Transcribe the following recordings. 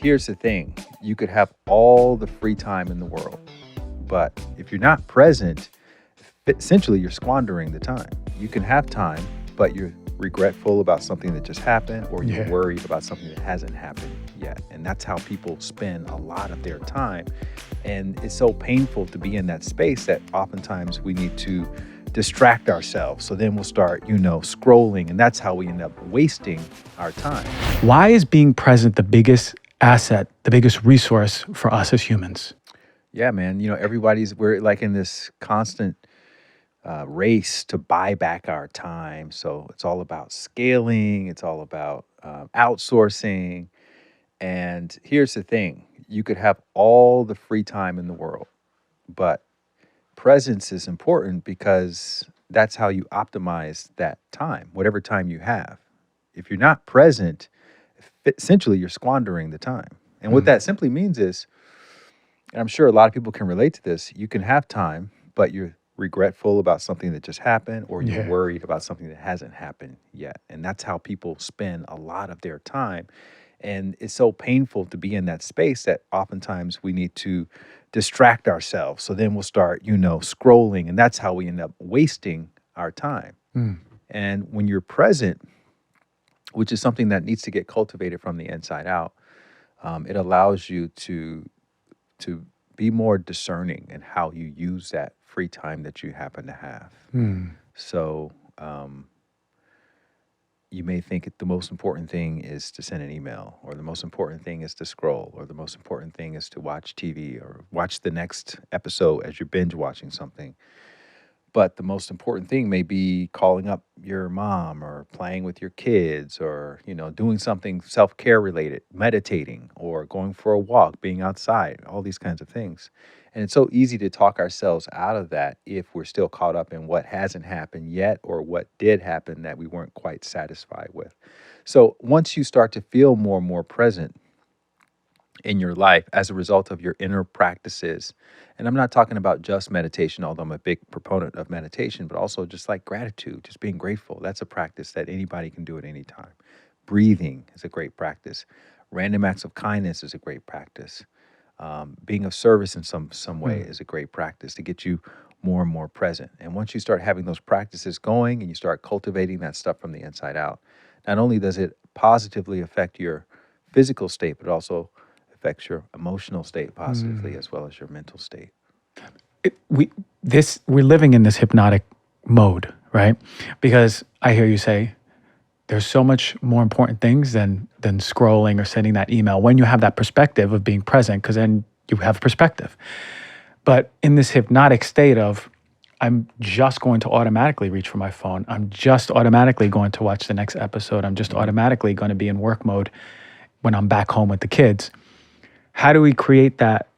Here's the thing, you could have all the free time in the world, but if you're not present, essentially you're squandering the time. You can have time, but you're regretful about something that just happened, or you're Yeah. worried about something that hasn't happened yet. And that's how people spend a lot of their time. And it's so painful to be in that space that oftentimes we need to distract ourselves. So then we'll start, scrolling, and that's how we end up wasting our time. Why is being present the biggest asset, the biggest resource for us as humans? Yeah, man. We're like in this constant race to buy back our time. So it's all about scaling, it's all about outsourcing. And here's the thing, you could have all the free time in the world, but presence is important because that's how you optimize that time, whatever time you have. If you're not present, essentially you're squandering the time. And what that simply means is, and I'm sure a lot of people can relate to this, you can have time, but you're regretful about something that just happened, or you're Yeah. worried about something that hasn't happened yet. And that's how people spend a lot of their time. And it's so painful to be in that space that oftentimes we need to distract ourselves. So then we'll start, scrolling, and that's how we end up wasting our time. And when you're present, which is something that needs to get cultivated from the inside out, it allows you to be more discerning in how you use that free time that you happen to have. So you may think the most important thing is to send an email, or the most important thing is to scroll, or the most important thing is to watch TV or watch the next episode as you're binge watching something. But the most important thing may be calling up your mom, or playing with your kids, or, doing something self-care related, meditating, or going for a walk, being outside, all these kinds of things. And it's so easy to talk ourselves out of that if we're still caught up in what hasn't happened yet, or what did happen that we weren't quite satisfied with. So once you start to feel more and more present in your life as a result of your inner practices. And I'm not talking about just meditation, although I'm a big proponent of meditation, but also just like gratitude, just being grateful. That's a practice that anybody can do at any time. Breathing is a great practice. Random acts of kindness is a great practice. Being of service in some way is a great practice to get you more and more present. And once you start having those practices going and you start cultivating that stuff from the inside out, not only does it positively affect your physical state, but also affects your emotional state positively, as well as your mental state. We're living in this hypnotic mode, right? Because I hear you say there's so much more important things than scrolling or sending that email when you have that perspective of being present, because then you have perspective. But in this hypnotic state of, I'm just going to automatically reach for my phone, I'm just automatically going to watch the next episode, I'm just automatically going to be in work mode when I'm back home with the kids. How do we create that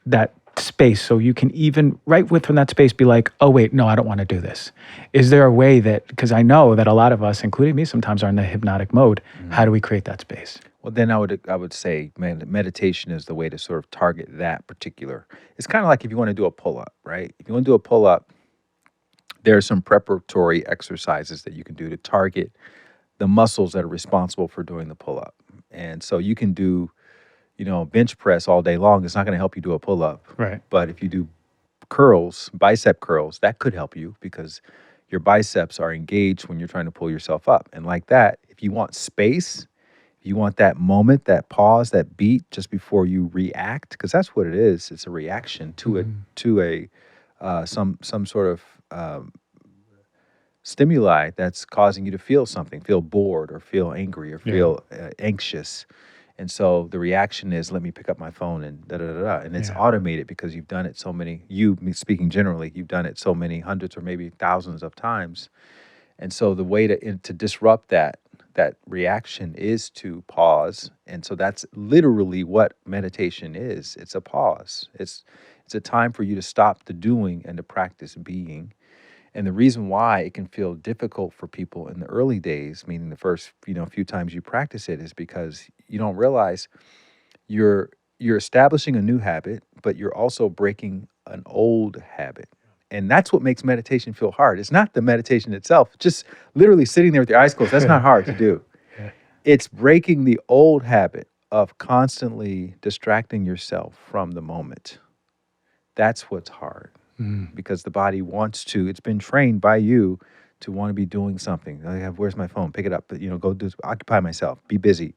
space so you can even right within that space be like, oh wait, no, I don't want to do this? Is there a way that, because I know that a lot of us, including me, sometimes are in the hypnotic mode. How do we create that space? Well, then I would say, man, meditation is the way to sort of target that particular. It's kind of like if you want to do a pull-up, right? If you want to do a pull-up, there are some preparatory exercises that you can do to target the muscles that are responsible for doing the pull-up. And so you can do, bench press all day long. It's not going to help you do a pull-up. Right. But if you do curls, bicep curls, that could help you because your biceps are engaged when you're trying to pull yourself up. And like that, if you want space, if you want that moment, that pause, that beat just before you react, because that's what it is. It's a reaction to some sort of stimuli that's causing you to feel something, feel bored or feel angry or feel anxious. And so the reaction is, let me pick up my phone and da-da-da-da. And it's automated because you've done it so many, me speaking generally, you've done it so many hundreds or maybe thousands of times. And so the way to disrupt that reaction is to pause. And so that's literally what meditation is. It's a pause. It's a time for you to stop the doing and to practice being. And the reason why it can feel difficult for people in the early days, meaning the first few times you practice it, is because you don't realize you're establishing a new habit, but you're also breaking an old habit. And that's what makes meditation feel hard. It's not the meditation itself. Just literally sitting there with your eyes closed, that's not hard to do. It's breaking the old habit of constantly distracting yourself from the moment. That's what's hard because the body wants to, it's been trained by you to want to be doing something. I have, where's my phone? Pick it up, but go do, occupy myself, be busy.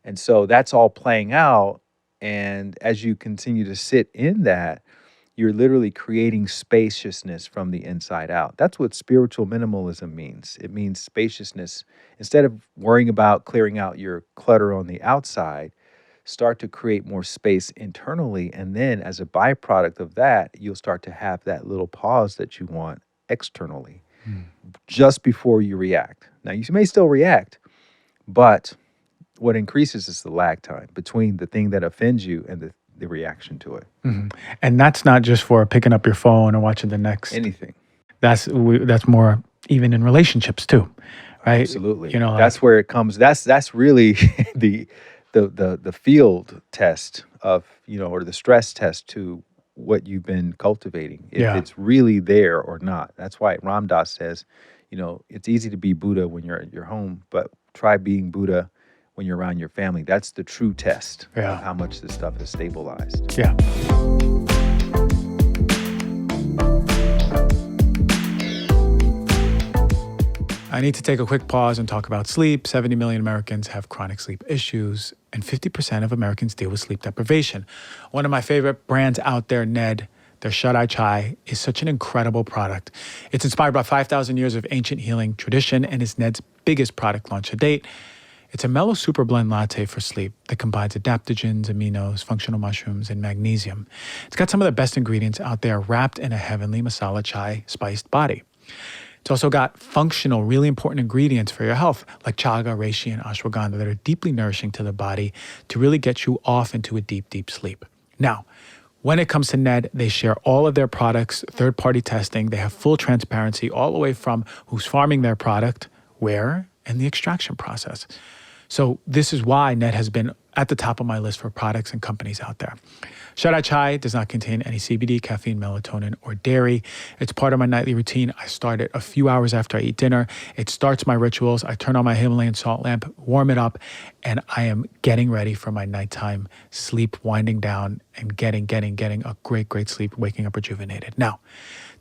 And so that's all playing out. And as you continue to sit in that, you're literally creating spaciousness from the inside out. That's what spiritual minimalism means. It means spaciousness. Instead of worrying about clearing out your clutter on the outside, start to create more space internally. And then as a byproduct of that, you'll start to have that little pause that you want externally just before you react. Now, you may still react, but what increases is the lag time between the thing that offends you and the reaction to it. And that's not just for picking up your phone and watching the next. Anything. That's more even in relationships too, right? Absolutely. That's where it comes. That's really the field test of, or the stress test to what you've been cultivating, if it's really there or not. That's why Ram Dass says, it's easy to be Buddha when you're at your home, but try being Buddha when you're around your family. That's the true test of how much this stuff is stabilized. Yeah. I need to take a quick pause and talk about sleep. 70 million Americans have chronic sleep issues, and 50% of Americans deal with sleep deprivation. One of my favorite brands out there, Ned, their Shut-Eye Chai, is such an incredible product. It's inspired by 5,000 years of ancient healing tradition and is Ned's biggest product launch to date. It's a mellow super blend latte for sleep that combines adaptogens, aminos, functional mushrooms, and magnesium. It's got some of the best ingredients out there wrapped in a heavenly masala chai spiced body. It's also got functional, really important ingredients for your health, like chaga, reishi, and ashwagandha that are deeply nourishing to the body to really get you off into a deep, deep sleep. Now, when it comes to Ned, they share all of their products, third-party testing. They have full transparency all the way from who's farming their product, where, and the extraction process. So this is why Ned has been at the top of my list for products and companies out there. Shut-Eye Chai does not contain any CBD, caffeine, melatonin, or dairy. It's part of my nightly routine. I start it a few hours after I eat dinner. It starts my rituals. I turn on my Himalayan salt lamp, warm it up, and I am getting ready for my nighttime sleep, winding down and getting a great, great sleep, waking up rejuvenated. Now,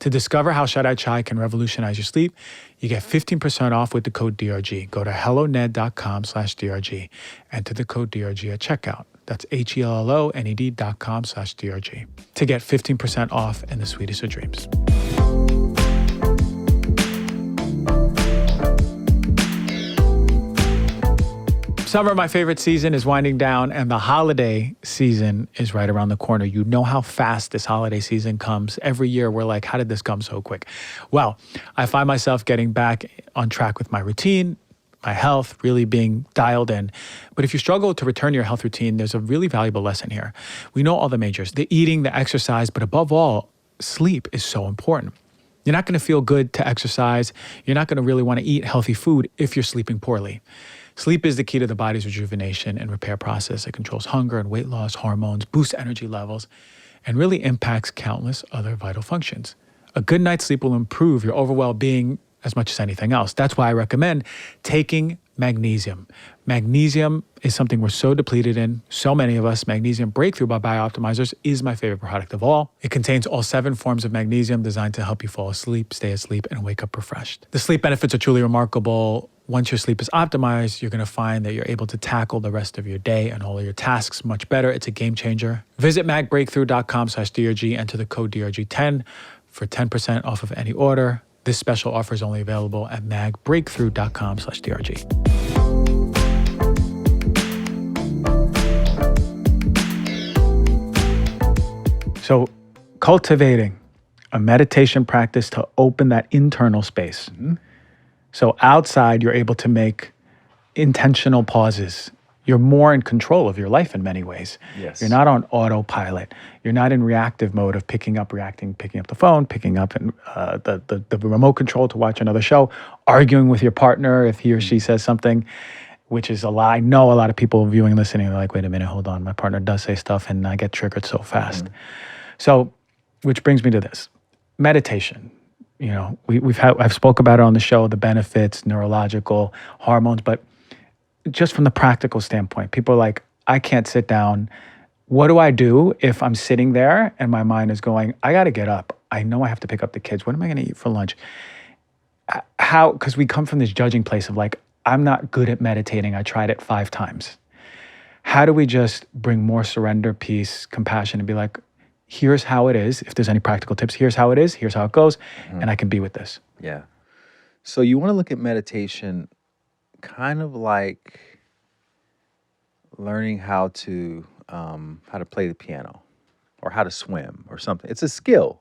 to discover how Shut-Eye Chai can revolutionize your sleep, you get 15% off with the code DRG. Go to helloned.com/DRG. Enter the code DRG at checkout. That's HELLONED.com/DRG to get 15% off and the sweetest of dreams. Summer, my favorite season, is winding down, and the holiday season is right around the corner. You know how fast this holiday season comes. Every year, we're like, how did this come so quick? Well, I find myself getting back on track with my routine, my health, really being dialed in. But if you struggle to return to your health routine, there's a really valuable lesson here. We know all the majors, the eating, the exercise, but above all, sleep is so important. You're not going to feel good to exercise. You're not going to really want to eat healthy food if you're sleeping poorly. Sleep is the key to the body's rejuvenation and repair process. It controls hunger and weight loss hormones, boosts energy levels, and really impacts countless other vital functions. A good night's sleep will improve your overall well-being as much as anything else. That's why I recommend taking magnesium. Magnesium is something we're so depleted in, so many of us. Magnesium Breakthrough by Bioptimizers is my favorite product of all. It contains all 7 forms of magnesium designed to help you fall asleep, stay asleep, and wake up refreshed. The sleep benefits are truly remarkable. Once your sleep is optimized, you're going to find that you're able to tackle the rest of your day and all of your tasks much better. It's a game changer. Visit magbreakthrough.com/DRG, enter the code DRG10 for 10% off of any order. This special offer is only available at magbreakthrough.com/DRG. So, cultivating a meditation practice to open that internal space. So outside, you're able to make intentional pauses. You're more in control of your life in many ways. Yes. You're not on autopilot. You're not in reactive mode of picking up, reacting, picking up the phone, picking up the remote control to watch another show, arguing with your partner if he or she says something, which is a lie. I know a lot of people viewing, listening, they're like, wait a minute, hold on. My partner does say stuff and I get triggered so fast. So, which brings me to this. Meditation. You know, I've spoke about it on the show, the benefits, neurological, hormones, but just from the practical standpoint, people are like, I can't sit down. What do I do if I'm sitting there and my mind is going, I got to get up. I know I have to pick up the kids. What am I going to eat for lunch? How, because we come from this judging place of like, I'm not good at meditating. I tried it 5 times. How do we just bring more surrender, peace, compassion, and be like, here's how it is. If there's any practical tips, here's how it is. Here's how it goes. And I can be with this. Yeah. So you want to look at meditation kind of like learning how to play the piano or how to swim or something. It's a skill.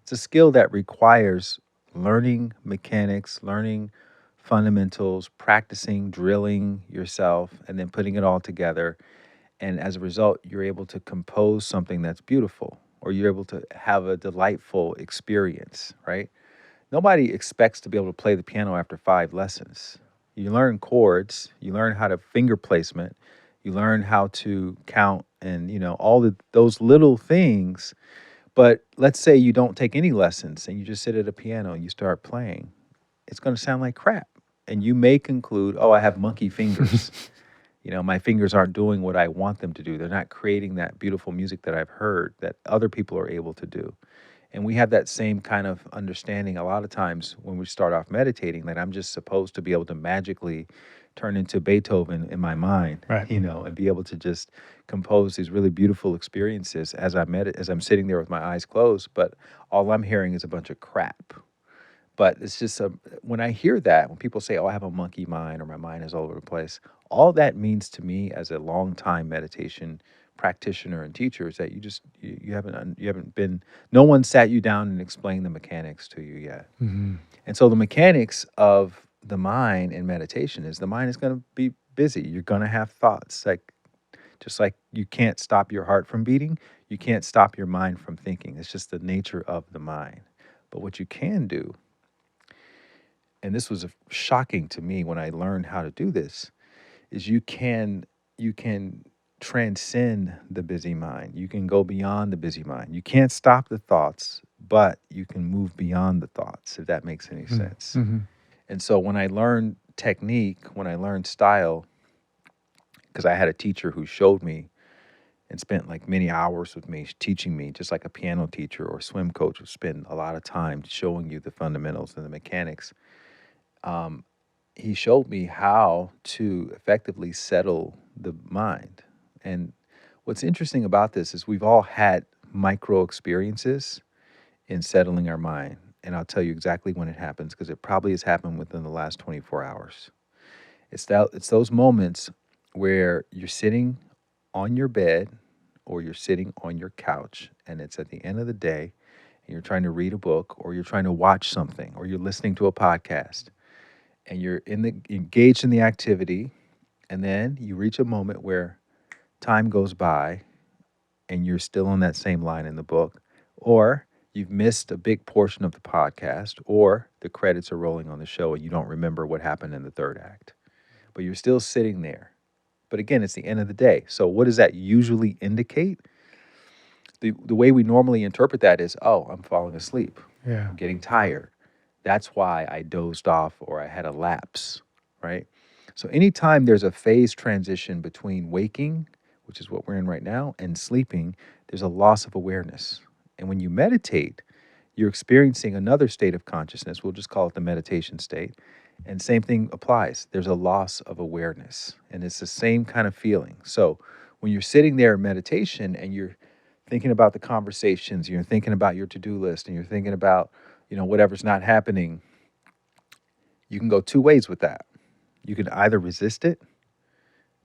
It's a skill that requires learning mechanics, learning fundamentals, practicing, drilling yourself, and then putting it all together. And as a result, you're able to compose something that's beautiful, or you're able to have a delightful experience, right? Nobody expects to be able to play the piano after 5 lessons. You learn chords, you learn how to finger placement, you learn how to count and, those little things. But let's say you don't take any lessons and you just sit at a piano and you start playing. It's going to sound like crap. And you may conclude, oh, I have monkey fingers. My fingers aren't doing what I want them to do. They're not creating that beautiful music that I've heard that other people are able to do. And we have that same kind of understanding a lot of times when we start off meditating, that I'm just supposed to be able to magically turn into Beethoven in my mind, Right. And be able to just compose these really beautiful experiences as I'm sitting there with my eyes closed. But all I'm hearing is a bunch of crap. But it's just when I hear that, when people say, "Oh, I have a monkey mind," or "My mind is all over the place," all that means to me as a long time meditation practitioner and teacher is that you haven't been. No one sat you down and explained the mechanics to you yet. Mm-hmm. And so the mechanics of the mind in meditation is the mind is going to be busy. You're going to have thoughts, just like you can't stop your heart from beating, you can't stop your mind from thinking. It's just the nature of the mind. But what you can do, and this was shocking to me when I learned how to do this, is you can transcend the busy mind. You can go beyond the busy mind. You can't stop the thoughts, but you can move beyond the thoughts, if that makes any sense. Mm-hmm. And so when I learned technique, when I learned style, because I had a teacher who showed me and spent like many hours with me teaching me, just like a piano teacher or swim coach would spend a lot of time showing you the fundamentals and the mechanics. He showed me how to effectively settle the mind. And what's interesting about this is we've all had micro experiences in settling our mind. And I'll tell you exactly when it happens, because it probably has happened within the last 24 hours. It's those moments where you're sitting on your bed or you're sitting on your couch, and it's at the end of the day, and you're trying to read a book or you're trying to watch something or you're listening to a podcast, and you're engaged in the activity, and then you reach a moment where time goes by and you're still on that same line in the book, or you've missed a big portion of the podcast, or the credits are rolling on the show and you don't remember what happened in the third act. But you're still sitting there. But again, it's the end of the day. So what does that usually indicate? The way we normally interpret that is, oh, I'm falling asleep. Yeah. I'm getting tired. That's why I dozed off or I had a lapse, right? So anytime there's a phase transition between waking, which is what we're in right now, and sleeping, there's a loss of awareness. And when you meditate, you're experiencing another state of consciousness. We'll just call it the meditation state. And same thing applies. There's a loss of awareness. And it's the same kind of feeling. So when you're sitting there in meditation and you're thinking about the conversations, you're thinking about your to-do list, and you're thinking about, whatever's not happening, you can go two ways with that. You can either resist it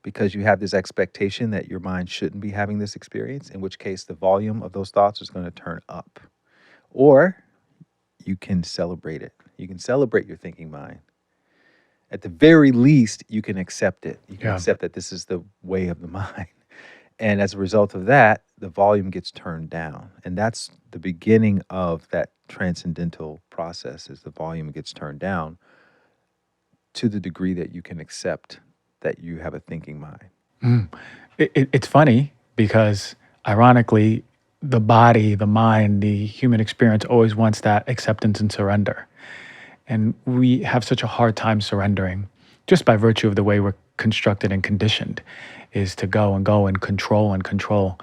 because you have this expectation that your mind shouldn't be having this experience, in which case the volume of those thoughts is going to turn up. Or you can celebrate it. You can celebrate your thinking mind. At the very least, you can accept it. You can accept that this is the way of the mind. And as a result of that, the volume gets turned down. And that's the beginning of that transcendental process, is the volume gets turned down to the degree that you can accept that you have a thinking mind. It's funny because ironically, the body, the mind, the human experience always wants that acceptance and surrender. And we have such a hard time surrendering just by virtue of the way we're constructed and conditioned, is to go and go and control and control.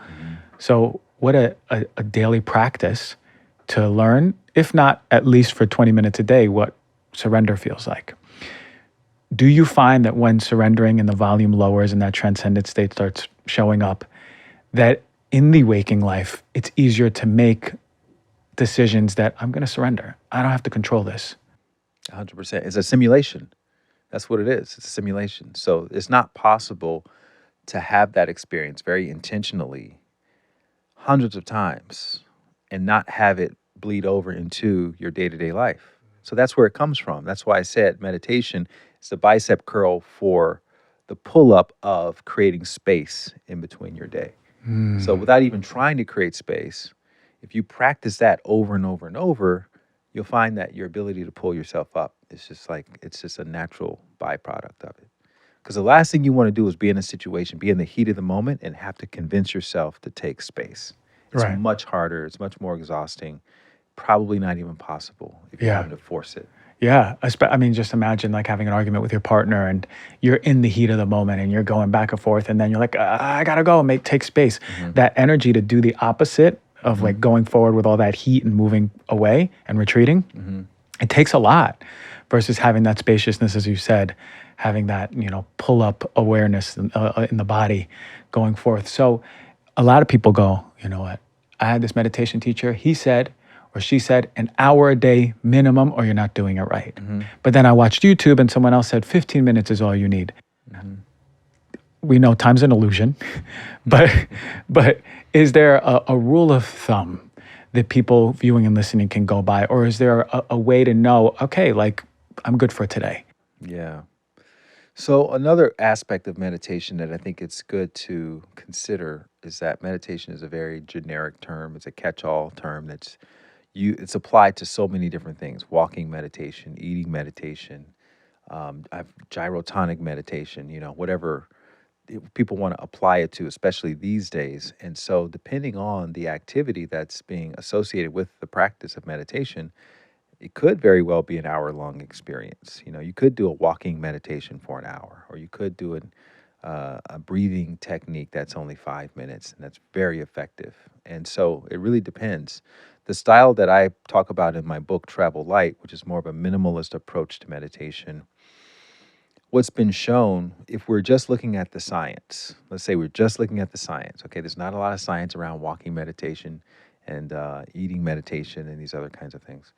So what a daily practice to learn, if not at least for 20 minutes a day, what surrender feels like. Do you find that when surrendering and the volume lowers and that transcendent state starts showing up, that in the waking life, it's easier to make decisions that I'm going to surrender. I don't have to control this. 100%. It's a simulation. That's what it is. It's a simulation. So it's not possible to have that experience very intentionally hundreds of times and not have it bleed over into your day-to-day life. So that's where it comes from. That's why I said meditation is the bicep curl for the pull-up of creating space in between your day. So without even trying to create space, if you practice that over and over and over, you'll find that your ability to pull yourself up is just like, it's just a natural byproduct of it. Because the last thing you want to do is be in a situation, be in the heat of the moment and have to convince yourself to take space. It's Right. much harder. It's much more exhausting. Probably not even possible if you're Yeah. having to force it. Yeah. I mean, just imagine like having an argument with your partner and you're in the heat of the moment and you're going back and forth and then you're like, I gotta go, take space. That energy to do the opposite of like going forward with all that heat and moving away and retreating, it takes a lot versus having that spaciousness, as you said, having that, pull up awareness in the body going forth. So a lot of people go, you know what? I had this meditation teacher. He said, or she said, an hour a day minimum, or you're not doing it right. But then I watched YouTube and someone else said 15 minutes is all you need. We know time's an illusion, but is there a rule of thumb that people viewing and listening can go by? Or is there a way to know, okay, like I'm good for today? Yeah. So another aspect of meditation that I think it's good to consider is that meditation is a very generic term. It's a catch-all term it's applied to so many different things: walking meditation, eating meditation, gyrotonic meditation, whatever people want to apply it to, especially these days. And so depending on the activity that's being associated with the practice of meditation, it could very well be an hour-long experience. You could do a walking meditation for an hour, or you could do a breathing technique that's only 5 minutes, and that's very effective. And so it really depends. The style that I talk about in my book, Travel Light, which is more of a minimalist approach to meditation, what's been shown, if we're just looking at the science, let's say we're just looking at the science, okay, there's not a lot of science around walking meditation and eating meditation and these other kinds of things.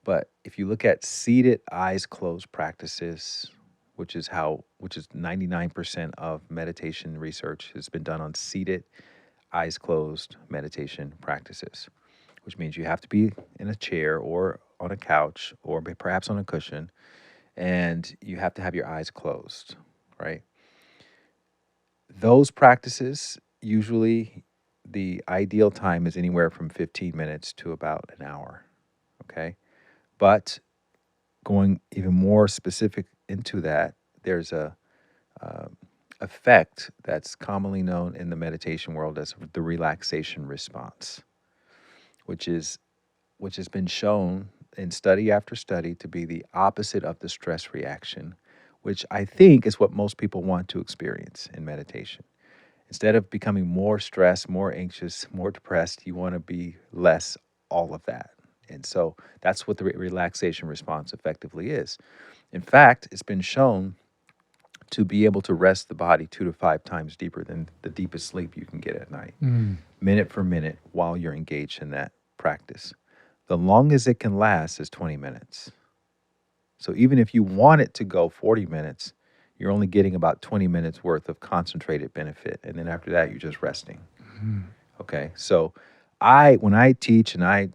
But if you look at seated, eyes closed practices, which is 99% of meditation research has been done on seated, eyes closed meditation practices, which means you have to be in a chair or on a couch or perhaps on a cushion, and you have to have your eyes closed, right? Those practices, usually the ideal time is anywhere from 15 minutes to about an hour, okay? But going even more specific into that, there's a effect that's commonly known in the meditation world as the relaxation response, which has been shown in study after study to be the opposite of the stress reaction, which I think is what most people want to experience in meditation. Instead of becoming more stressed, more anxious, more depressed, you want to be less all of that. And so that's what the relaxation response effectively is. In fact, it's been shown to be able to rest the body 2 to 5 times deeper than the deepest sleep you can get at night, minute for minute, while you're engaged in that practice. The longest it can last is 20 minutes. So even if you want it to go 40 minutes, you're only getting about 20 minutes worth of concentrated benefit. And then after that, you're just resting. Okay. So when I teach and I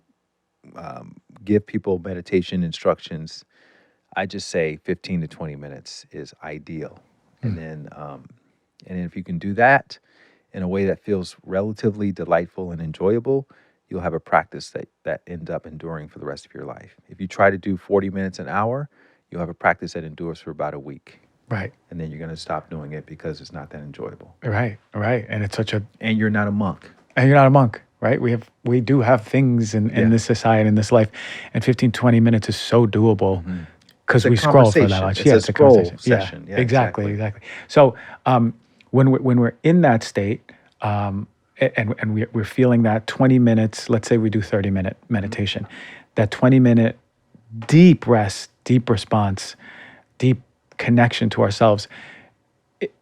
give people meditation instructions, I just say 15 to 20 minutes is ideal. And then if you can do that in a way that feels relatively delightful and enjoyable, you'll have a practice that ends up enduring for the rest of your life. If you try to do 40 minutes an hour, you'll have a practice that endures for about a week. Right. And then you're going to stop doing it because it's not that enjoyable. Right. And it's And you're not a monk. And you're not a monk, right? We do have things in this society, in this life, and 15, 20 minutes is so doable. because a we scroll for that conversation. much. It's Yeah, a it's a scroll conversation. Yeah, session. Yeah, exactly, exactly. exactly. So when we're in that state, and we're feeling that 20 minutes, let's say we do 30-minute meditation, that 20-minute deep rest, deep response, deep connection to ourselves.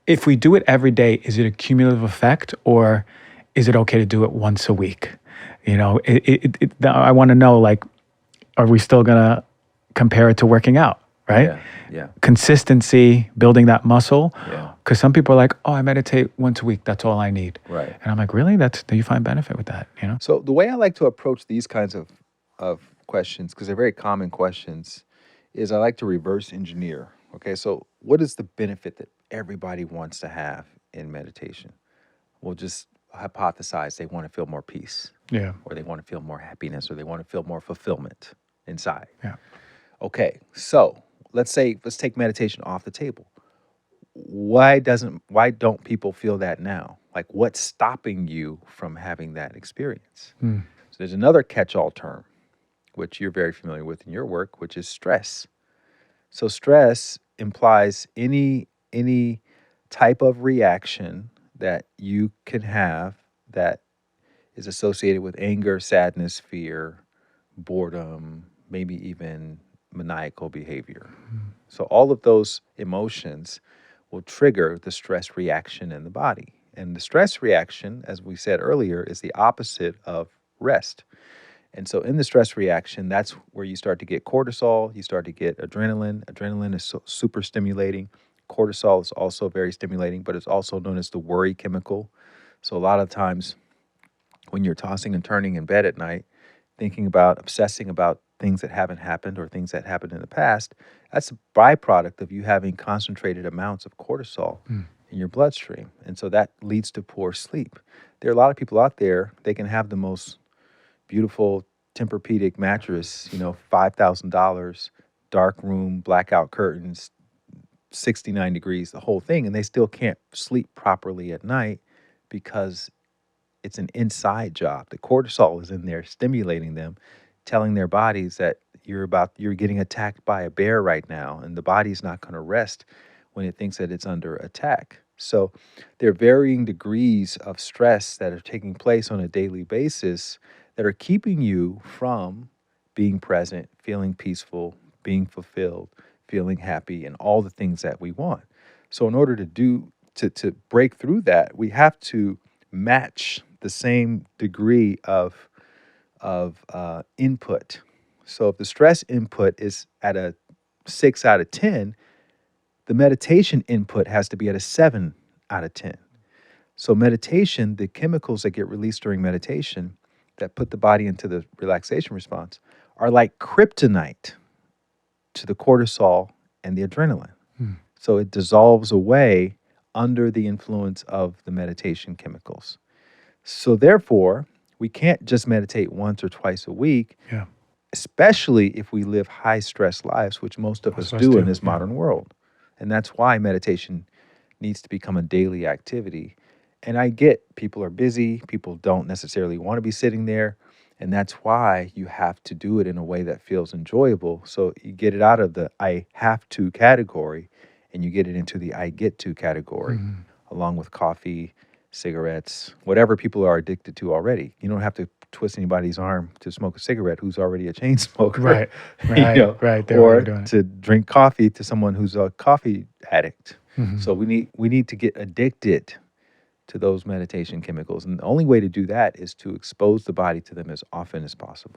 If we do it every day, is it a cumulative effect, or is it okay to do it once a week? I want to know, like, are we still gonna compare it to working out, right? Yeah, yeah, Consistency, building that muscle. yeah. Because some people are like, oh, I meditate once a week. That's all I need. Right. And I'm like, really? Do you find benefit with that? So the way I like to approach these kinds of questions, because they're very common questions, is I like to reverse engineer. Okay, so what is the benefit that everybody wants to have in meditation? We'll just hypothesize they want to feel more peace, Yeah. or they want to feel more happiness, or they want to feel more fulfillment inside. Yeah. Okay, so let's take meditation off the table. Why don't people feel that now? Like, what's stopping you from having that experience? Mm. So there's another catch-all term, which you're very familiar with in your work, which is stress. So stress implies any type of reaction that you can have that is associated with anger, sadness, fear, boredom, maybe even maniacal behavior. So all of those emotions will trigger the stress reaction in the body. And the stress reaction, as we said earlier, is the opposite of rest. And so in the stress reaction, that's where you start to get cortisol, you start to get adrenaline. Adrenaline is super stimulating. Cortisol is also very stimulating, but it's also known as the worry chemical. So a lot of times when you're tossing and turning in bed at night, obsessing about things that haven't happened or things that happened in the past, that's a byproduct of you having concentrated amounts of cortisol in your bloodstream. And so that leads to poor sleep. There are a lot of people out there, they can have the most beautiful Tempur-Pedic mattress, $5,000, dark room, blackout curtains, 69 degrees, the whole thing, and they still can't sleep properly at night because it's an inside job. The cortisol is in there stimulating them, telling their bodies that you're getting attacked by a bear right now, and the body's not going to rest when it thinks that it's under attack. So there are varying degrees of stress that are taking place on a daily basis that are keeping you from being present, feeling peaceful, being fulfilled, feeling happy, and all the things that we want. So in order to break through that, we have to match the same degree of input. So if the stress input is at a 6 out of 10, the meditation input has to be at a 7 out of 10. So meditation, the chemicals that get released during meditation that put the body into the relaxation response are like kryptonite to the cortisol and the adrenaline. So it dissolves away under the influence of the meditation chemicals. So therefore, we can't just meditate once or twice a week, Yeah. especially if we live high stress lives, which most of us do in this modern world. And that's why meditation needs to become a daily activity. And I get people are busy, people don't necessarily want to be sitting there, and that's why you have to do it in a way that feels enjoyable. So you get it out of the I have to category and you get it into the I get to category, along with coffee, cigarettes, whatever people are addicted to already. You don't have to twist anybody's arm to smoke a cigarette who's already a chain smoker. Right. Right. They're Or already doing it. to drink coffee to someone who's a coffee addict. So we need to get addicted to those meditation chemicals. And the only way to do that is to expose the body to them as often as possible.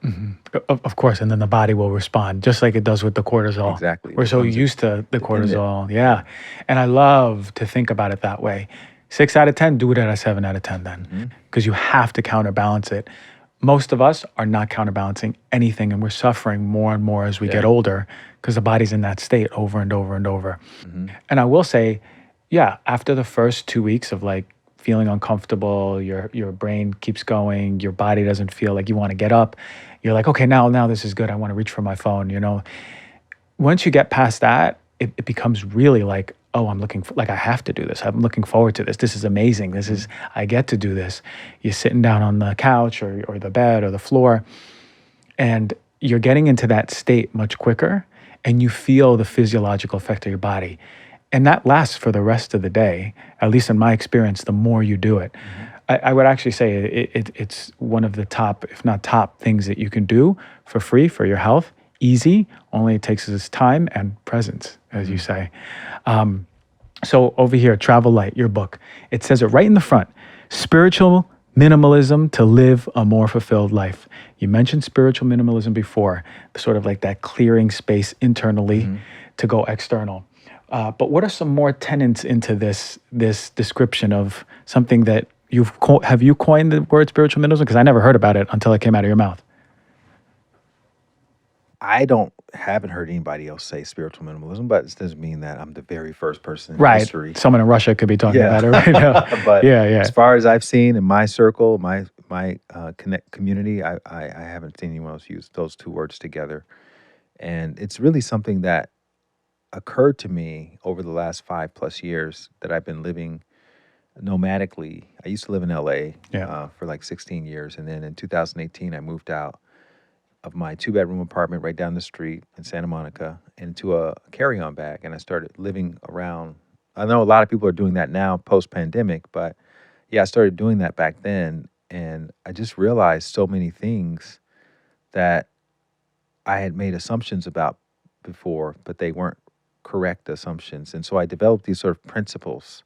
Of course, and then the body will respond just like it does with the cortisol. Exactly. We're It so becomes used to the dependent. cortisol. Yeah. And I love to think about it that way. 6 out of 10, do it at a 7 out of 10 then, because you have to counterbalance it. Most of us are not counterbalancing anything, and we're suffering more and more as we get older because the body's in that state over and over and over. And I will say, yeah, after the first 2 weeks of like feeling uncomfortable, your brain keeps going, your body doesn't feel like you want to get up. You're like, okay, now this is good. I want to reach for my phone, Once you get past that, it becomes really like, oh, I have to do this. I'm looking forward to this. This is amazing. I get to do this. You're sitting down on the couch or the bed or the floor, and you're getting into that state much quicker. and you feel the physiological effect of your body. And that lasts for the rest of the day, at least in my experience, the more you do it. I would actually say it's one of the top, if not top, things that you can do for free for your health. Easy, only it takes us time and presence, as you say. So over here, Travel Light, your book, it says it right in the front, spiritual minimalism to live a more fulfilled life. You mentioned spiritual minimalism before, sort of like that clearing space internally to go external. But what are some more tenets into this description of something that have you coined the word spiritual minimalism? Because I never heard about it until it came out of your mouth. I haven't heard anybody else say spiritual minimalism, but it doesn't mean that I'm the very first person in Right. history. Someone in Russia could be talking about it right now. But yeah. as far as I've seen in my circle, my community, I haven't seen anyone else use those two words together. And it's really something that occurred to me over the last 5+ years that I've been living nomadically. I used to live in LA for like 16 years. And then in 2018, I moved out of my 2-bedroom apartment right down the street in Santa Monica into a carry-on bag. And I started living around. I know a lot of people are doing that now post-pandemic, but yeah, I started doing that back then. And I just realized so many things that I had made assumptions about before, but they weren't correct assumptions. And so I developed these sort of principles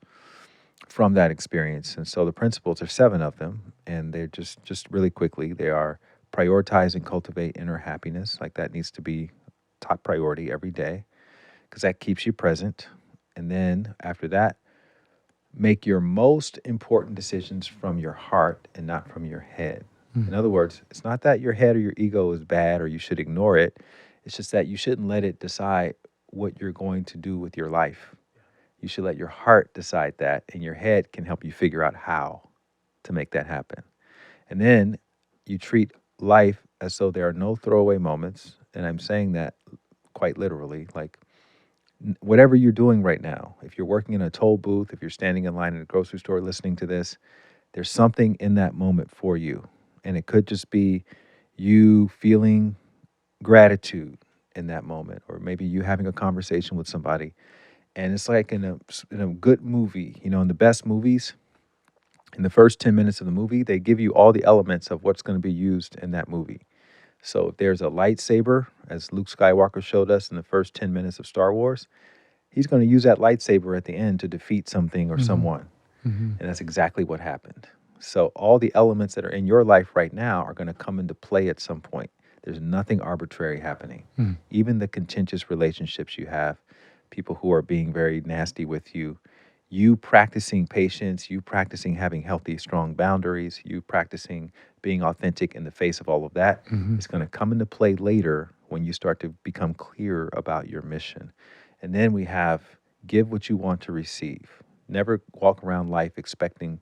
from that experience. And so the principles are 7 of them, and they're just really quickly, they are prioritize and cultivate inner happiness. Like that needs to be top priority every day because that keeps you present. And then after that, make your most important decisions from your heart and not from your head. In other words, it's not that your head or your ego is bad or you should ignore it. It's just that you shouldn't let it decide what you're going to do with your life. You should let your heart decide that, and your head can help you figure out how to make that happen. And then you treat life as though there are no throwaway moments, and I'm saying that quite literally. Like whatever you're doing right now, if you're working in a toll booth, if you're standing in line at a grocery store listening to this, there's something in that moment for you. And it could just be you feeling gratitude in that moment, or maybe you having a conversation with somebody. And it's like in a good movie, in the best movies, in the first 10 minutes of the movie, they give you all the elements of what's going to be used in that movie. So if there's a lightsaber, as Luke Skywalker showed us in the first 10 minutes of Star Wars, he's going to use that lightsaber at the end to defeat something or someone. And that's exactly what happened. So all the elements that are in your life right now are going to come into play at some point. There's nothing arbitrary happening. Even the contentious relationships you have, people who are being very nasty with you, you practicing patience, you practicing having healthy, strong boundaries, you practicing being authentic in the face of all of that is going to come into play later when you start to become clear about your mission. And then we have give what you want to receive. Never walk around life expecting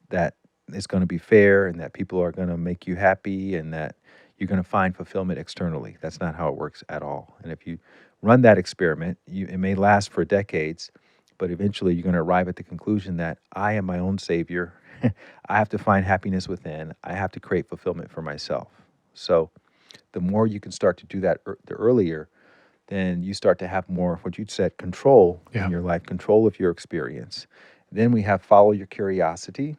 that it's going to be fair and that people are going to make you happy and that you're going to find fulfillment externally. That's not how it works at all. And if you run that experiment, it may last for decades, but eventually you're going to arrive at the conclusion that I am my own savior. I have to find happiness within. I have to create fulfillment for myself. So the more you can start to do that the earlier, then you start to have more, what you said, control in your life, control of your experience. Then we have follow your curiosity.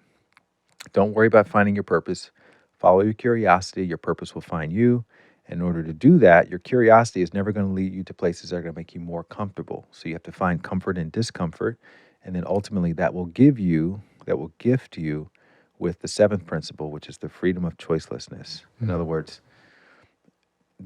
Don't worry about finding your purpose. Follow your curiosity. Your purpose will find you. In order to do that, your curiosity is never going to lead you to places that are going to make you more comfortable. So you have to find comfort in discomfort. And then ultimately that will gift you with the 7th principle, which is the freedom of choicelessness. In other words,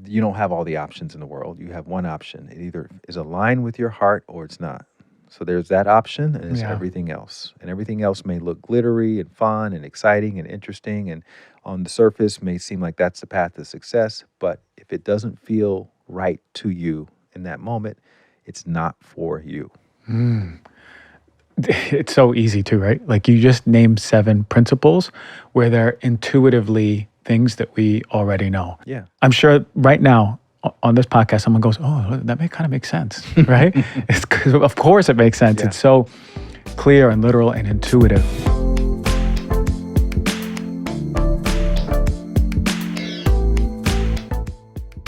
you don't have all the options in the world. You have one option. It either is aligned with your heart or it's not. So there's that option, and it's everything else. And everything else may look glittery and fun and exciting and interesting, and on the surface may seem like that's the path to success. But if it doesn't feel right to you in that moment, it's not for you. It's so easy too, right? Like you just named 7 principles where they're intuitively things that we already know. Yeah. I'm sure right now on this podcast, someone goes, oh, that kind of makes sense, right? It's 'cause of course it makes sense. Yeah. It's so clear and literal and intuitive.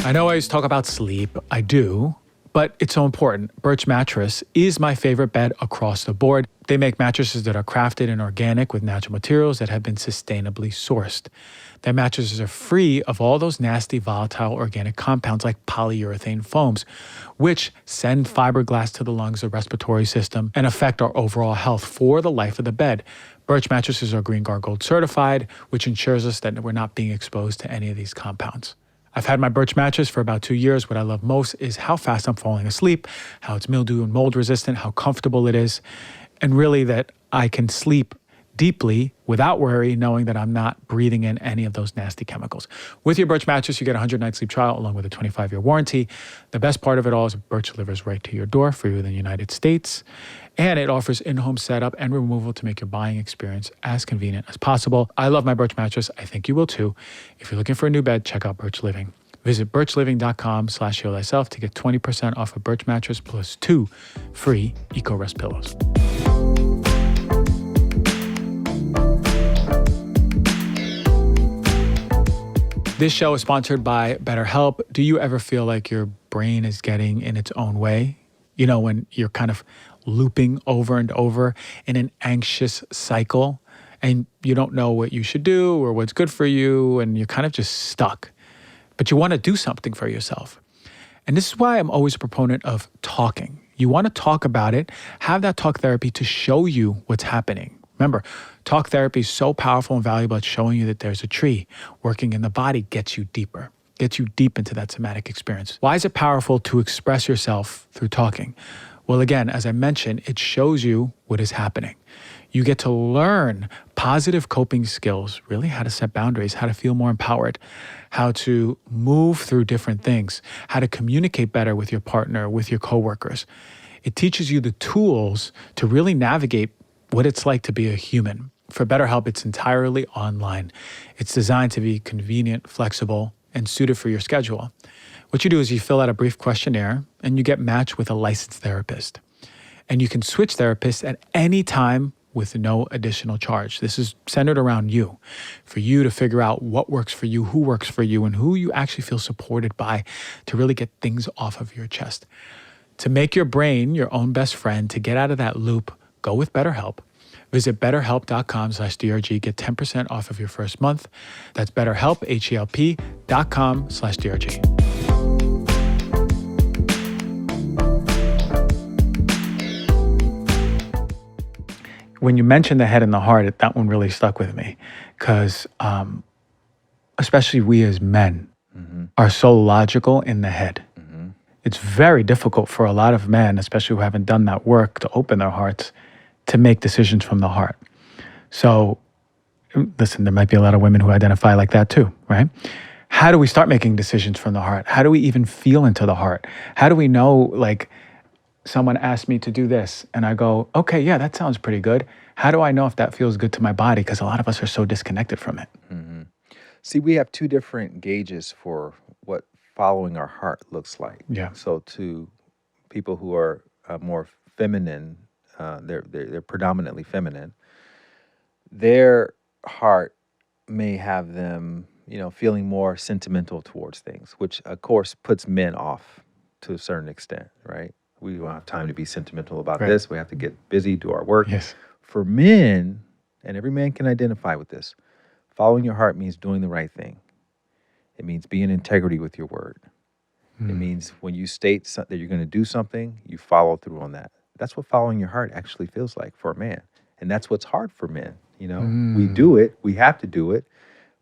I know I always talk about sleep. I do. But it's so important. Birch mattress is my favorite bed across the board. They make mattresses that are crafted and organic with natural materials that have been sustainably sourced. Their mattresses are free of all those nasty, volatile organic compounds like polyurethane foams, which send fiberglass to the lungs, the respiratory system, and affect our overall health for the life of the bed. Birch mattresses are Green Guard Gold certified, which ensures us that we're not being exposed to any of these compounds. I've had my Birch mattress for about 2 years. What I love most is how fast I'm falling asleep, how it's mildew and mold resistant, how comfortable it is, and really that I can sleep deeply without worry, knowing that I'm not breathing in any of those nasty chemicals. With your Birch mattress, you get a 100-night sleep trial along with a 25-year warranty. The best part of it all is Birch delivers right to your door for you in the United States. And it offers in-home setup and removal to make your buying experience as convenient as possible. I love my Birch mattress. I think you will too. If you're looking for a new bed, check out Birch Living. Visit birchliving.com/heal-thyself to get 20% off a Birch mattress plus 2 free EcoRest pillows. This show is sponsored by BetterHelp. Do you ever feel like your brain is getting in its own way? You know, when you're kind of looping over and over in an anxious cycle and you don't know what you should do or what's good for you and you're kind of just stuck, but you want to do something for yourself. And this is why I'm always a proponent of talking. You want to talk about it, have that talk therapy to show you what's happening. Remember, talk therapy is so powerful and valuable at showing you that there's a tree. Working in the body gets you deeper, gets you deep into that somatic experience. Why is it powerful to express yourself through talking? Well, again, as I mentioned, it shows you what is happening. You get to learn positive coping skills, really how to set boundaries, how to feel more empowered, how to move through different things, how to communicate better with your partner, with your coworkers. It teaches you the tools to really navigate what it's like to be a human. For BetterHelp, it's entirely online. It's designed to be convenient, flexible, and suited for your schedule. What you do is you fill out a brief questionnaire and you get matched with a licensed therapist. And you can switch therapists at any time with no additional charge. This is centered around you, for you to figure out what works for you, who works for you, and who you actually feel supported by to really get things off of your chest. To make your brain your own best friend, to get out of that loop, go with BetterHelp. Visit betterhelp.com/DRG. Get 10% off of your first month. That's BetterHelp, HELP.com/DRG. When you mentioned the head and the heart, that one really stuck with me because especially we as men are so logical in the head. It's very difficult for a lot of men, especially who haven't done that work to open their hearts, to make decisions from the heart. So listen, there might be a lot of women who identify like that too, right? How do we start making decisions from the heart? How do we even feel into the heart? How do we know, like, someone asked me to do this and I go, okay, yeah, that sounds pretty good. How do I know if that feels good to my body? Because a lot of us are so disconnected from it. See, we have two different gauges for what following our heart looks like. Yeah. So to people who are more feminine, they're predominantly feminine, their heart may have them, feeling more sentimental towards things, which of course puts men off to a certain extent, right? We don't have time to be sentimental about Right. this. We have to get busy, do our work. Yes. For men, and every man can identify with this, following your heart means doing the right thing. It means being in integrity with your word. It means when you state that you're going to do something, you follow through on that. That's what following your heart actually feels like for a man. And that's what's hard for men. We do it, we have to do it,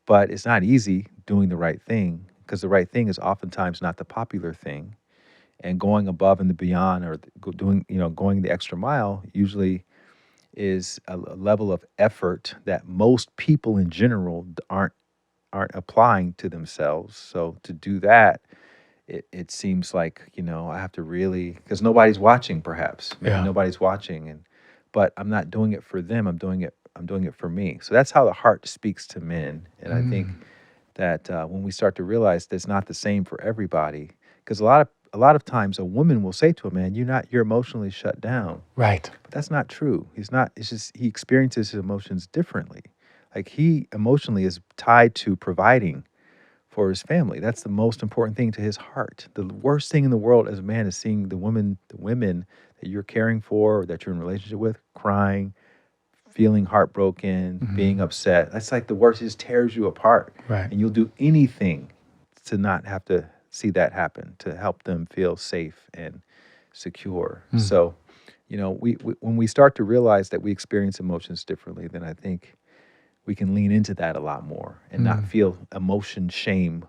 but it's not easy doing the right thing because the right thing is oftentimes not the popular thing. And going above and beyond or going the extra mile usually is a level of effort that most people in general aren't applying to themselves. So to do that, it seems like, I have to really, because nobody's watching perhaps. Maybe nobody's watching, but I'm not doing it for them. I'm doing it for me. So that's how the heart speaks to men. And I think that when we start to realize that's not the same for everybody, because a lot of times a woman will say to a man, you're emotionally shut down. Right. But that's not true. He's not. It's just he experiences his emotions differently. Like he emotionally is tied to providing for his family. That's the most important thing to his heart. The worst thing in the world as a man is seeing the women that you're caring for or that you're in a relationship with crying, feeling heartbroken, being Mhm. upset. That's like the worst. It just tears you apart. Right. And you'll do anything to not have to see that happen, to help them feel safe and secure. Mm. So, we when we start to realize that we experience emotions differently, then I think we can lean into that a lot more and not Mm. feel emotion shame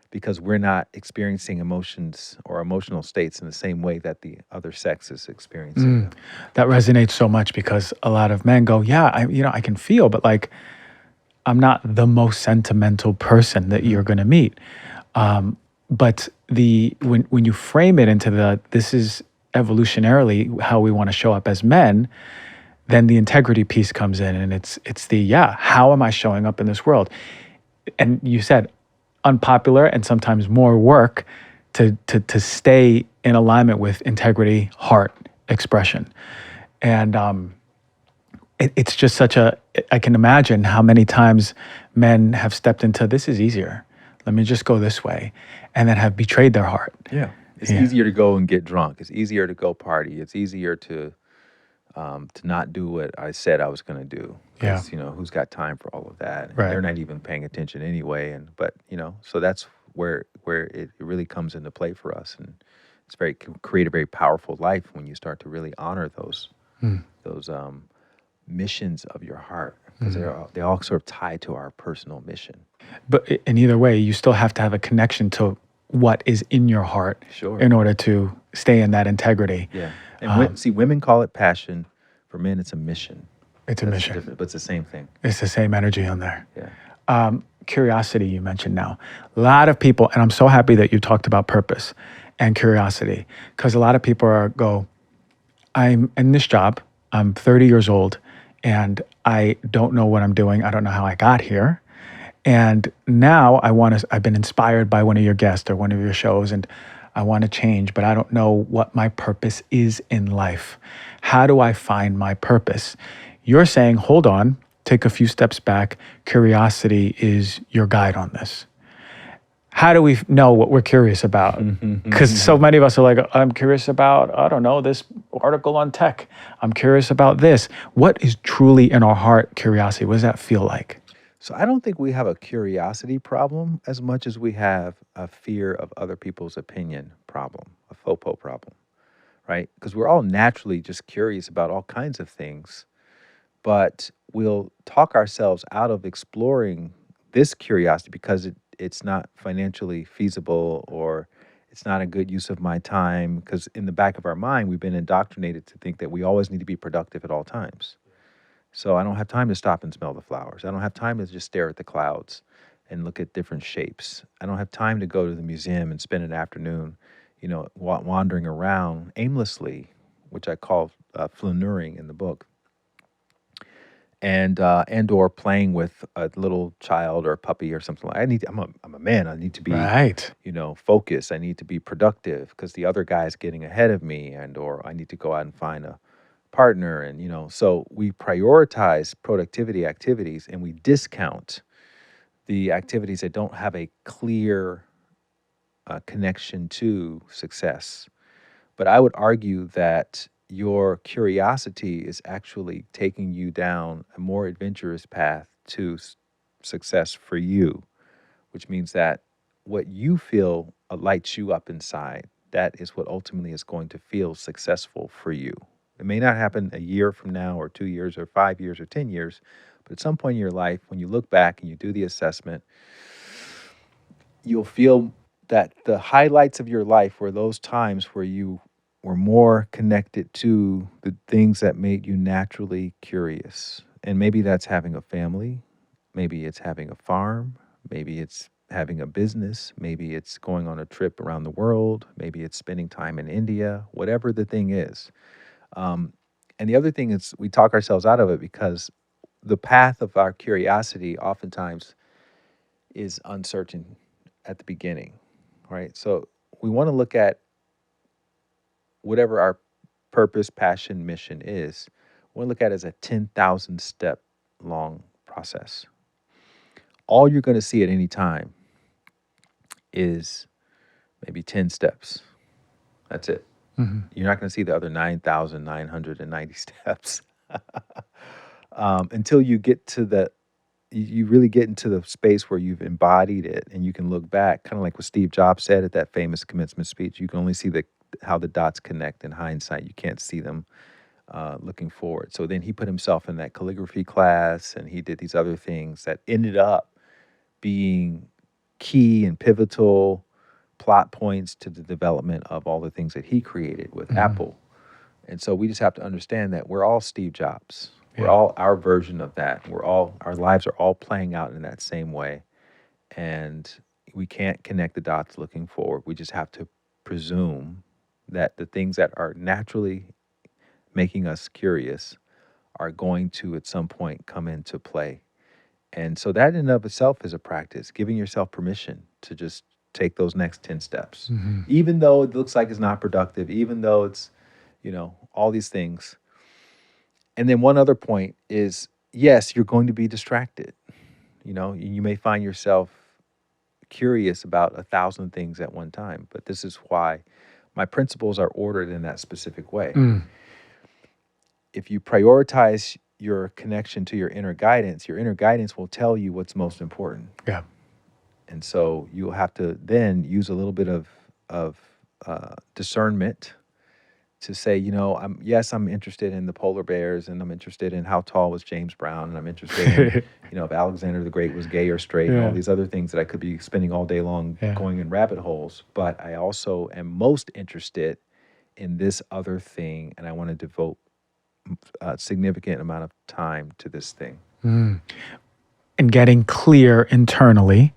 because we're not experiencing emotions or emotional states in the same way that the other sex is experiencing Mm. them. That resonates so much because a lot of men go, yeah, I can feel, but like, I'm not the most sentimental person that Mhm. you're going to meet. But when you frame it into this is evolutionarily how we want to show up as men, then the integrity piece comes in, and it's the how am I showing up in this world? And you said unpopular and sometimes more work to stay in alignment with integrity, heart, expression, and it's just such a. I can imagine how many times men have stepped into this is easier. Let me just go this way, and then have betrayed their heart. Yeah. It's Yeah, easier to go and get drunk. It's easier to go party. It's easier to not do what I said I was going to do yeah, because who's got time for all of that? And right. they're not even paying attention anyway. And but so that's where it really comes into play for us, and it's very can create a very powerful life when you start to really honor Mm, those missions of your heart because mm. they all sort of tie to our personal mission. But in either way, you still have to have a connection to what is in your heart Sure. in order to stay in that integrity. Yeah. And Um, see, women call it passion. For men, it's a mission. it's a That's the mission. difference, but it's the same thing. It's the same energy on there. Yeah. Curiosity you mentioned now. A lot of people, and I'm so happy that you talked about purpose and curiosity, because a lot of people go, I'm in this job, I'm 30 years old, and I don't know what I'm doing. I don't know how I got here. And now I've been inspired by one of your guests or one of your shows, and I want to change, but I don't know what my purpose is in life. How do I find my purpose? You're saying, hold on, take a few steps back. Curiosity is your guide on this. How do we know what we're curious about? Because so many of us are like, I'm curious about, I don't know, this article on tech. I'm curious about this. What is truly in our heart curiosity? What does that feel like? So I don't think we have a curiosity problem as much as we have a fear of other people's opinion problem, a FOPO problem, right? Because we're all naturally just curious about all kinds of things, but we'll talk ourselves out of exploring this curiosity because it's not financially feasible or it's not a good use of my time. Because in the back of our mind, we've been indoctrinated to think that we always need to be productive at all times. So I don't have time to stop and smell the flowers. I don't have time to just stare at the clouds and look at different shapes. I don't have time to go to the museum and spend an afternoon, wandering around aimlessly, which I call flaneuring in the book, and or playing with a little child or a puppy or something like. I'm a man. I need to be, Right. focused. I need to be productive because the other guy's getting ahead of me, and or I need to go out and find a partner. And so we prioritize productivity activities and we discount the activities that don't have a clear connection to success. But I would argue that your curiosity is actually taking you down a more adventurous path to success for you, which means that what you feel lights you up inside, that is what ultimately is going to feel successful for you. It may not happen a year from now or 2 years or 5 years or 10 years, but at some point in your life, when you look back and you do the assessment, you'll feel that the highlights of your life were those times where you were more connected to the things that made you naturally curious. And maybe that's having a family, maybe it's having a farm, maybe it's having a business, maybe it's going on a trip around the world, maybe it's spending time in India, whatever the thing is. Um, and the other thing is we talk ourselves out of it because the path of our curiosity oftentimes is uncertain at the beginning, right? So we want to look at whatever our purpose, passion, mission is. We want to look at it as a 10,000 step long process. All you're going to see at any time is maybe 10 steps. That's it. You're not going to see the other 9,990 steps until you get to you really get into the space where you've embodied it and you can look back, kind of like what Steve Jobs said at that famous commencement speech. You can only see how the dots connect in hindsight. You can't see them looking forward. So then he put himself in that calligraphy class and he did these other things that ended up being key and pivotal plot points to the development of all the things that he created with Apple. And so we just have to understand that we're all Steve Jobs. We're all our version of that. Our lives are all playing out in that same way. And we can't connect the dots looking forward. We just have to presume that the things that are naturally making us curious are going to at some point come into play. And so that in and of itself is a practice, giving yourself permission to just take those next 10 steps. Even though it looks like it's not productive, even though it's, all these things. And then one other point is, yes, you're going to be distracted. You may find yourself curious about 1,000 things at one time, but this is why my principles are ordered in that specific way. If you prioritize your connection to your inner guidance will tell you what's most important. Yeah. And so you'll have to then use a little bit of discernment to say, I'm interested in the polar bears, and I'm interested in how tall was James Brown, and I'm interested in, if Alexander the Great was gay or straight, and all these other things that I could be spending all day long going in rabbit holes. But I also am most interested in this other thing, and I want to devote a significant amount of time to this thing. And getting clear internally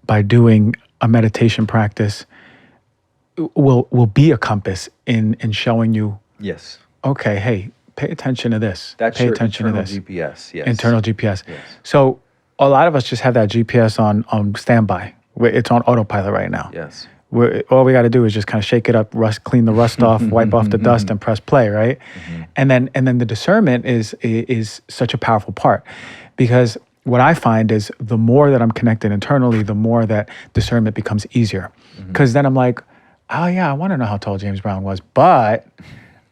by doing a meditation practice will be a compass in showing you, Yes. okay, hey, pay attention to this. That's pay your attention internal to this. GPS, yes. Internal GPS. Yes. So a lot of us just have that GPS on standby. It's on autopilot right now. Yes. All we got to do is just kind of shake it up, clean the rust off, wipe off the dust, and press play, right? And then the discernment is such a powerful part, because what I find is the more that I'm connected internally, the more that discernment becomes easier. Because then I'm like, oh yeah, I want to know how tall James Brown was, but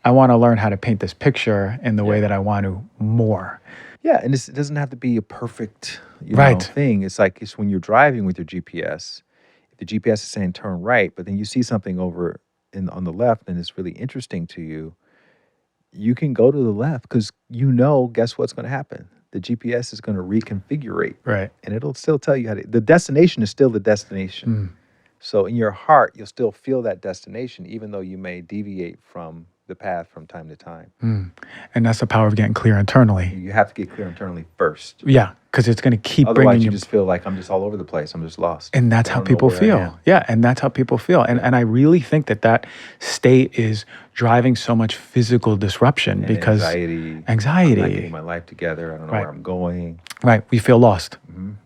I want to learn how to paint this picture in the way that I want to more. Yeah, and it doesn't have to be a perfect thing. It's like when you're driving with your GPS. The GPS is saying turn right, but then you see something over on the left and it's really interesting to you, you can go to the left because guess what's going to happen? The GPS is going to reconfigure. Right. And it'll still tell you the destination is still the destination. So in your heart, you'll still feel that destination, even though you may deviate from the path from time to time. And that's the power of getting clear internally. You have to get clear internally first. Yeah, because it's going to keep Otherwise, bringing you just feel like I'm just all over the place. I'm just lost. And that's how people feel. Yeah, and that's how people feel. And I really think that state is driving so much physical disruption And because anxiety. anxiety. I'm not getting my life together. I don't know where I'm going. Right. We feel lost.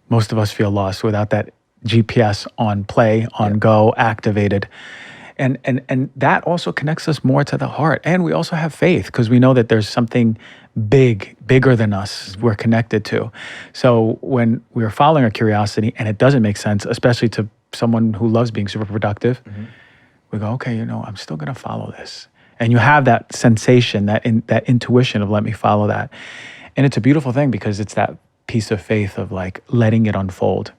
Most of us feel lost without that GPS on play, on go, activated. And that also connects us more to the heart. And we also have faith because we know that there's something bigger than us we're connected to. So when we're following our curiosity and it doesn't make sense, especially to someone who loves being super productive, we go, okay, I'm still going to follow this. And you have that sensation, that intuition of let me follow that. And it's a beautiful thing because it's that piece of faith of like letting it unfold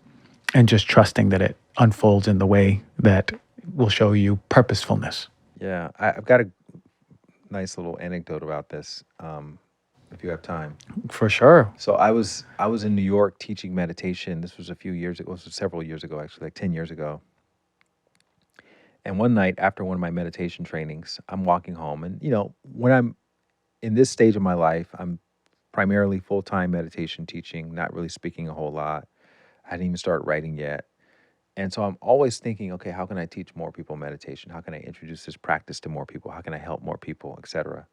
and just trusting that it unfolds in the way that will show you purposefulness. Yeah, I've got a nice little anecdote about this, if you have time. For sure. So I was in New York teaching meditation. This was a few years ago. This was several years ago, actually, like 10 years ago. And one night after one of my meditation trainings, I'm walking home. And, when I'm in this stage of my life, I'm primarily full-time meditation teaching, not really speaking a whole lot. I hadn't even started writing yet. And so I'm always thinking, okay, how can I teach more people meditation? How can I introduce this practice to more people? How can I help more people, et cetera?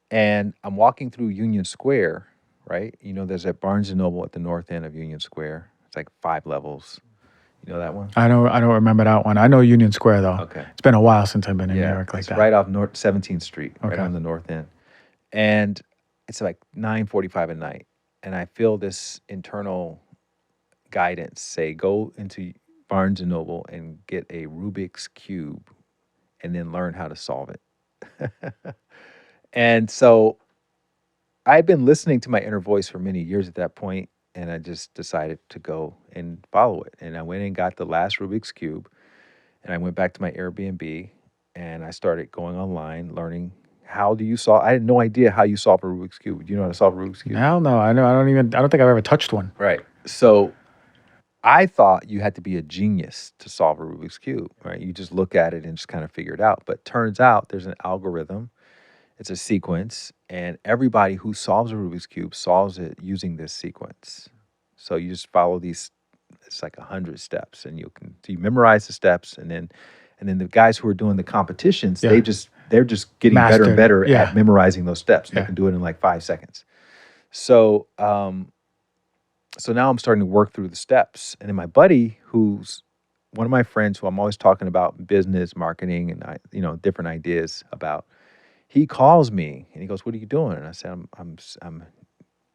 And I'm walking through Union Square, right? There's that Barnes & Noble at the north end of Union Square. It's like 5 levels. You know that one? I don't remember that one. I know Union Square, though. Okay. It's been a while since I've been in New York like it's that. right off North 17th Street, right Okay. on the north end. And it's like 9:45 at night. And I feel this internal guidance say, go into Barnes and Noble and get a Rubik's Cube and then learn how to solve it. And so I'd been listening to my inner voice for many years at that point, and I just decided to go and follow it. And I went and got the last Rubik's Cube, and I went back to my Airbnb, and I started going online, learning how do you solve. I had no idea how you solve a Rubik's Cube. Do you know how to solve a Rubik's Cube? Hell no, I know. I don't think I've ever touched one. Right. So I thought you had to be a genius to solve a Rubik's Cube, right? You just look at it and just kind of figure it out. But turns out there's an algorithm, it's a sequence, and everybody who solves a Rubik's Cube solves it using this sequence. So you just follow these, it's like 100 steps, and you memorize the steps, and then the guys who are doing the competitions, Yeah. they're just getting better Mastered. and better Yeah. at memorizing those steps. They Yeah. can do it in like 5 seconds. So so now I'm starting to work through the steps. And then my buddy, who's one of my friends who I'm always talking about business, marketing, and different ideas about, he calls me and he goes, "What are you doing?" And I said, I'm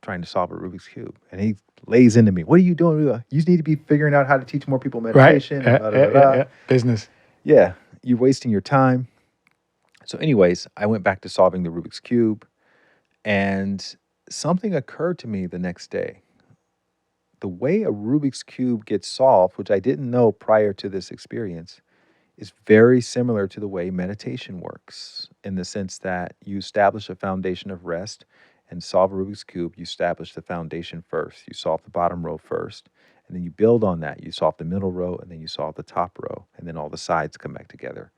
trying to solve a Rubik's Cube. And he lays into me, "What are you doing? You need to be figuring out how to teach more people Right. meditation." and blah, blah, blah, blah. Business. Yeah, you're wasting your time. So anyways, I went back to solving the Rubik's Cube, and something occurred to me the next day. The way a Rubik's Cube gets solved, which I didn't know prior to this experience, is very similar to the way meditation works, in the sense that you establish a foundation of rest and solve a Rubik's Cube. You establish the foundation first. You solve the bottom row first, and then you build on that. You solve the middle row, and then you solve the top row, and then all the sides come back together.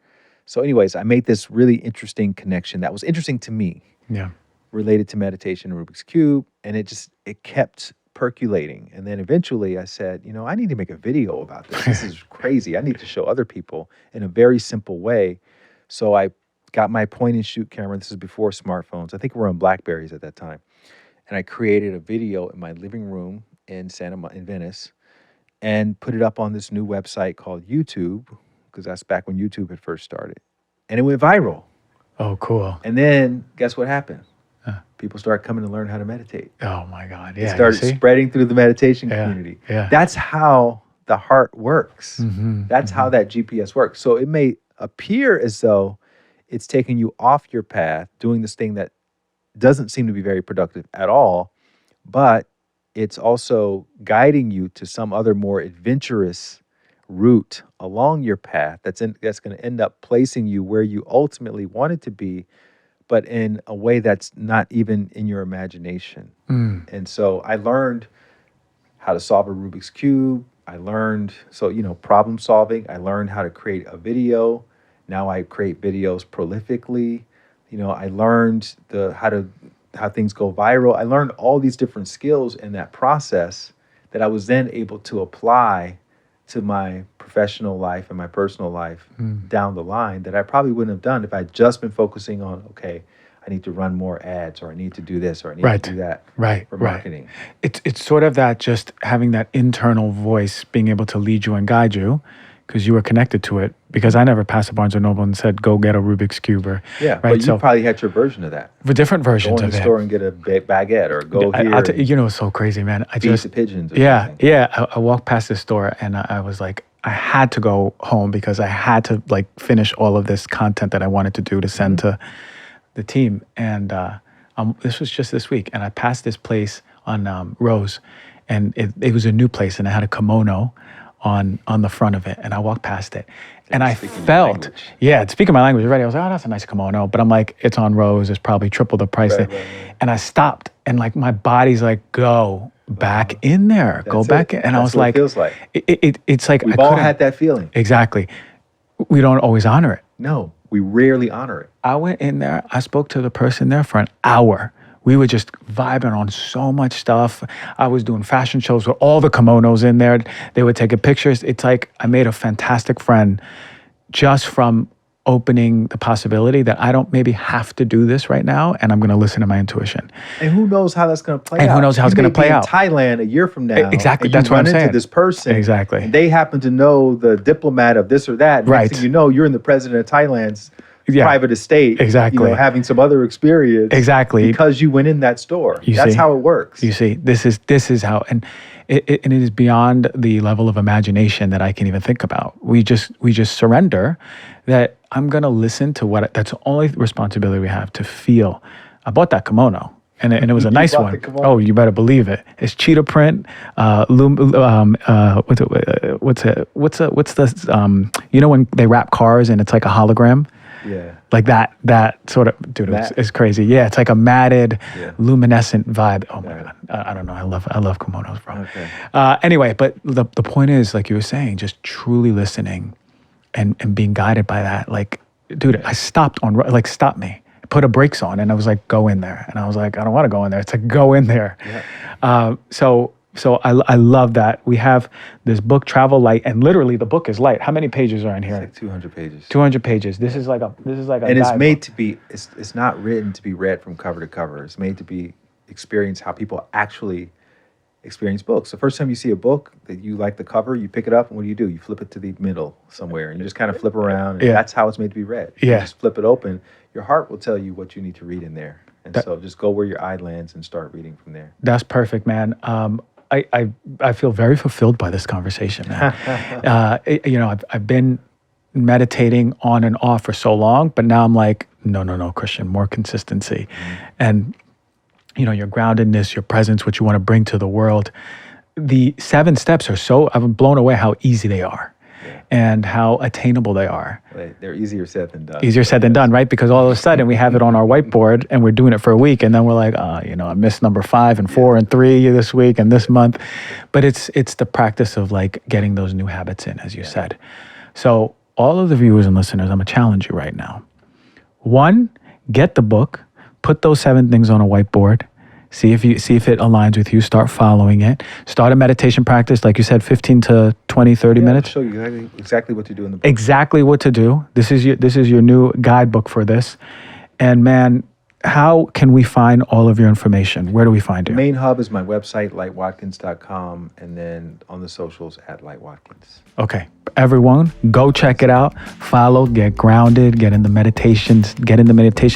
So anyways, I made this really interesting connection that was interesting to me, Yeah. related to meditation and Rubik's Cube, and it kept percolating. And then eventually I said, I need to make a video about this. This is crazy. I need to show other people in a very simple way. So I got my point and shoot camera. This is before smartphones. I think we were on Blackberries at that time. And I created a video in my living room in Venice, and put it up on this new website called YouTube, because that's back when YouTube had first started. And it went viral. Oh, cool. And then guess what happened? People started coming to learn how to meditate. Oh my God. It Yeah. started spreading through the meditation community. Yeah. That's how the heart works. Mhm, That's how that GPS works. So it may appear as though it's taking you off your path, doing this thing that doesn't seem to be very productive at all, but it's also guiding you to some other more adventurous route along your path that's going to end up placing you where you ultimately wanted to be, but in a way that's not even in your imagination. And so I learned how to solve a Rubik's Cube. I learned, problem solving. I learned how to create a video. Now I create videos prolifically. I learned how things go viral. I learned all these different skills in that process that I was then able to apply to my professional life and my personal life down the line, that I probably wouldn't have done if I'd just been focusing on, okay, I need to run more ads, or I need to do this, or I need to do that for marketing. It's sort of that, just having that internal voice being able to lead you and guide you, because you were connected to it. Because I never passed a Barnes & Noble and said, go get a Rubik's Cube. But you probably had your version of that. For different versions of it. Go in the store and get a baguette, or go here. It's so crazy, man. I feed just the pigeons. I walked past this store, and I was like, I had to go home because I had to finish all of this content that I wanted to do to send to the team. And this was just this week, and I passed this place on Rose, and it was a new place, and it had a kimono on the front of it, and I walked past it, and I felt, speaking my language already. I was like, oh, that's a nice kimono, but I'm like, it's on Rose, it's probably triple the price. And I stopped, and my body's like, go back in there, go back in. And I was like, it feels like. It's like We've all had that feeling. Exactly. We don't always honor it. No, we rarely honor it. I went in there, I spoke to the person there for an hour. We were just vibing on so much stuff. I was doing fashion shows with all the kimonos in there. They were taking pictures. It's like I made a fantastic friend just from opening the possibility that I don't maybe have to do this right now, and I'm going to listen to my intuition. And who knows how that's going to play out? And who knows how it's going to play out? In Thailand a year from now. Exactly. And that's what I'm saying. You run into this person. Exactly. And they happen to know the diplomat of this or that. Next thing you know, you're in the president of Thailand's private estate. Exactly. Having some other experience. Exactly. Because you went in that store. That's how it works. You see, this is how, and it is beyond the level of imagination that I can even think about. We just surrender that I'm going to listen to that's the only responsibility we have, to feel. I bought that kimono. And it was a nice one. Oh, you better believe it. It's cheetah print. What's the when they wrap cars and it's like a hologram? Yeah. Like that sort of, dude, it's crazy. Yeah, it's like a matted, luminescent vibe. Oh my God. I don't know. I love kimonos, bro. Okay. Anyway, but the point is, like you were saying, just truly listening and being guided by that. Like, dude, I stopped stop me. Put a brakes on, and I was like, go in there. And I was like, I don't want to go in there. It's like, go in there. Yeah. So I love that. We have this book, Travel Light, and literally the book is light. How many pages are in here? It's like 200 pages. 200 pages. This is like a and it's made to be, it's not written to be read from cover to cover. It's made to be experienced how people actually experience books. The first time you see a book that you like the cover, you pick it up, and what do? You flip it to the middle somewhere, and you just kind of flip around, and that's how it's made to be read. You just flip it open. Your heart will tell you what you need to read in there. And so just go where your eye lands and start reading from there. That's perfect, man. I feel very fulfilled by this conversation, man. I've been meditating on and off for so long, but now I'm like, no, Christian, more consistency. And, your groundedness, your presence, what you want to bring to the world. The 7 steps are I'm blown away how easy they are. And how attainable they are. They're easier said than done. Easier said than done, right? Because all of a sudden we have it on our whiteboard and we're doing it for a week, and then we're like, I missed number 5 and 4 and 3 this week and this month. But it's the practice of like getting those new habits in, as you said. So all of the viewers and listeners, I'm gonna challenge you right now. 1, get the book, put those 7 things on a whiteboard. See if it aligns with you. Start following it. Start a meditation practice, like you said, 15 to 20, 30 minutes. I'll show you exactly what to do in the book. Exactly what to do. This is your new guidebook for this. And man, how can we find all of your information? Where do we find you? The main hub is my website, lightwatkins.com, and then on the socials at lightwatkins. Okay. Everyone, go check it out. Follow, get grounded, get in the meditation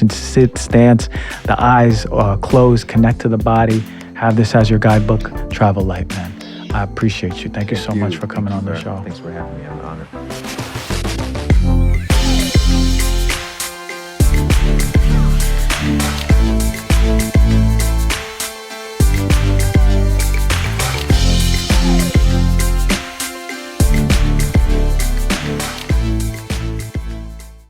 sit stance, the eyes closed, connect to the body. Have this as your guidebook. Travel light, man. I appreciate you. Thank you so much for coming on the show. Thanks for having me. I'm honored.